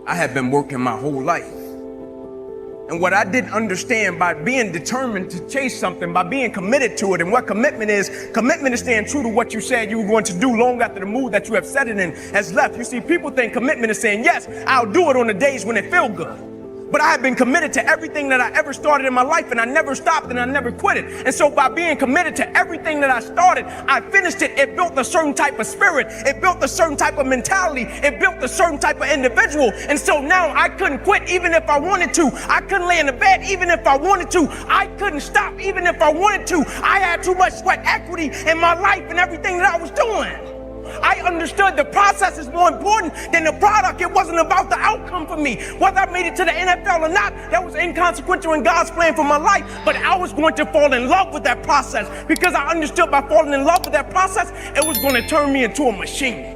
I had been working my whole life. And what I didn't understand, by being determined to chase something, by being committed to it, and what commitment is staying true to what you said you were going to do long after the mood that you have set it in has left. You see, people think commitment is saying, yes, I'll do it on the days when it feels good. But I have been committed to everything that I ever started in my life, and I never stopped and I never quit it. And so by being committed to everything that I started, I finished it. It built a certain type of spirit. It built a certain type of mentality. It built a certain type of individual. And so now I couldn't quit even if I wanted to. I couldn't lay in the bed even if I wanted to. I couldn't stop even if I wanted to. I had too much sweat equity in my life and everything that I was doing. I understood the process is more important than the product. It wasn't about the outcome for me. Whether I made it to the NFL or not, that was inconsequential in God's plan for my life. But I was going to fall in love with that process, because I understood by falling in love with that process, it was going to turn me into a machine.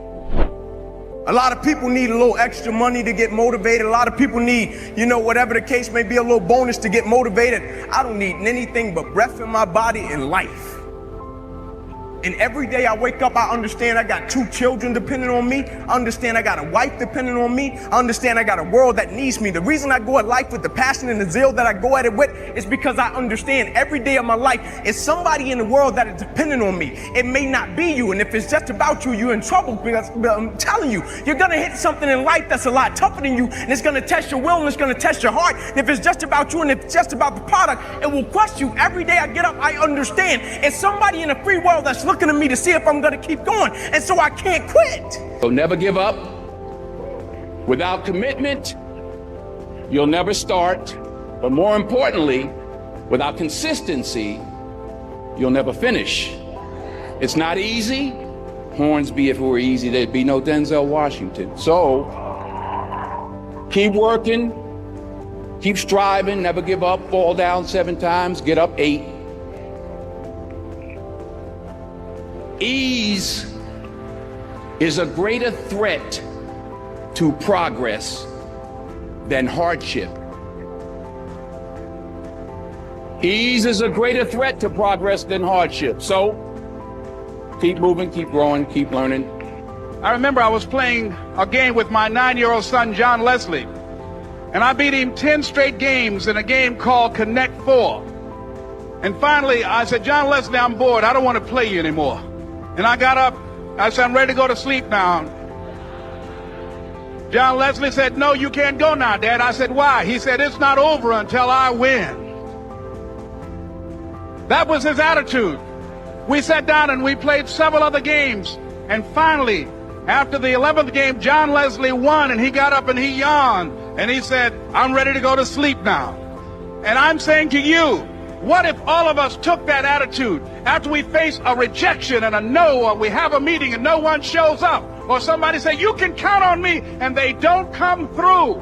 A lot of people need a little extra money to get motivated. A lot of people need, whatever the case may be, a little bonus to get motivated. I don't need anything but breath in my body and life. And every day I wake up, I understand I got 2 children depending on me. I understand I got a wife depending on me. I understand I got a world that needs me. The reason I go at life with the passion and the zeal that I go at it with is because I understand every day of my life is somebody in the world that is dependent on me. It may not be you. And if it's just about you, you're in trouble, because I'm telling you, you're going to hit something in life that's a lot tougher than you. And it's going to test your will and it's going to test your heart. And if it's just about you and if it's just about the product, it will crush you. Every day I get up, I understand it's somebody in the free world that's looking at me to see if I'm going to keep going. And so I can't quit. So never give up. Without commitment, you'll never start. But more importantly, without consistency, you'll never finish. It's not easy. Hornsby, if it were easy, there'd be no Denzel Washington. So keep working, keep striving, never give up, fall down 7 times, get up 8. Ease is a greater threat to progress than hardship. Ease is a greater threat to progress than hardship. So keep moving, keep growing, keep learning. I remember I was playing a game with my 9-year-old son, John Leslie, and I beat him 10 straight games in a game called Connect 4. And finally, I said, John Leslie, I'm bored. I don't want to play you anymore. And I got up, I said, I'm ready to go to sleep now. John Leslie said, no, you can't go now, Dad. I said, why? He said, it's not over until I win. That was his attitude. We sat down and we played several other games. And finally, after the 11th game, John Leslie won, and he got up and he yawned. And he said, I'm ready to go to sleep now. And I'm saying to you, what if all of us took that attitude after we face a rejection and a no, or we have a meeting and no one shows up, or somebody say, you can count on me, and they don't come through?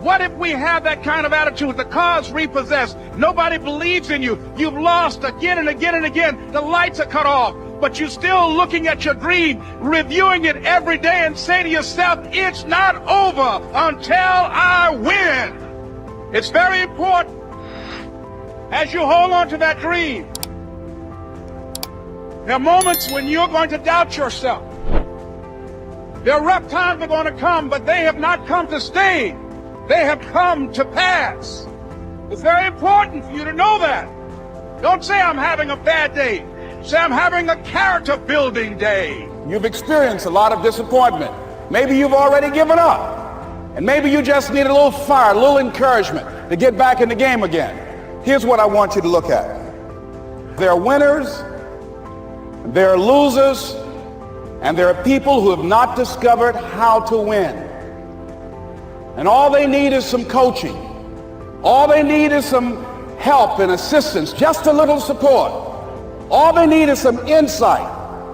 What if we have that kind of attitude? The car's repossessed. Nobody believes in you. You've lost again and again and again. The lights are cut off, but you're still looking at your dream, reviewing it every day, and say to yourself, it's not over until I win. It's very important, as you hold on to that dream, there are moments when you're going to doubt yourself. There are rough times that are going to come, but they have not come to stay. They have come to pass. It's very important for you to know that. Don't say I'm having a bad day. Say I'm having a character building day. You've experienced a lot of disappointment. Maybe you've already given up. And maybe you just need a little fire, a little encouragement to get back in the game again. Here's what I want you to look at. There are winners, there are losers, and there are people who have not discovered how to win. And all they need is some coaching. All they need is some help and assistance, just a little support. All they need is some insight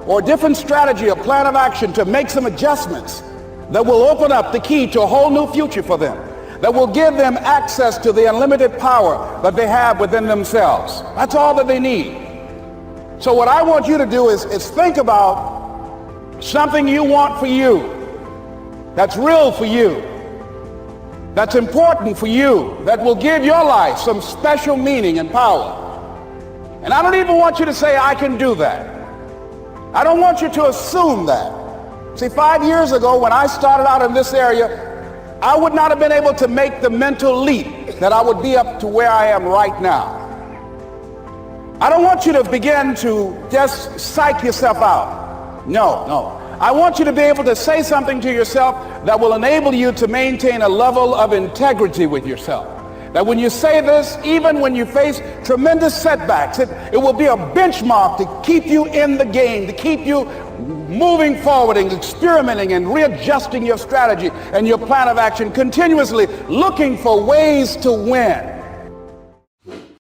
or a different strategy, a plan of action to make some adjustments that will open up the key to a whole new future for them, that will give them access to the unlimited power that they have within themselves. That's all that they need. So what I want you to do is think about something you want for you, that's real for you, that's important for you, that will give your life some special meaning and power. And I don't even want you to say, I can do that. I don't want you to assume that. See, 5 years ago when I started out in this area, I would not have been able to make the mental leap that I would be up to where I am right now. I don't want you to begin to just psych yourself out. No. I want you to be able to say something to yourself that will enable you to maintain a level of integrity with yourself. That when you say this, even when you face tremendous setbacks, it will be a benchmark to keep you in the game, to keep you moving forward and experimenting and readjusting your strategy and your plan of action, continuously looking for ways to win.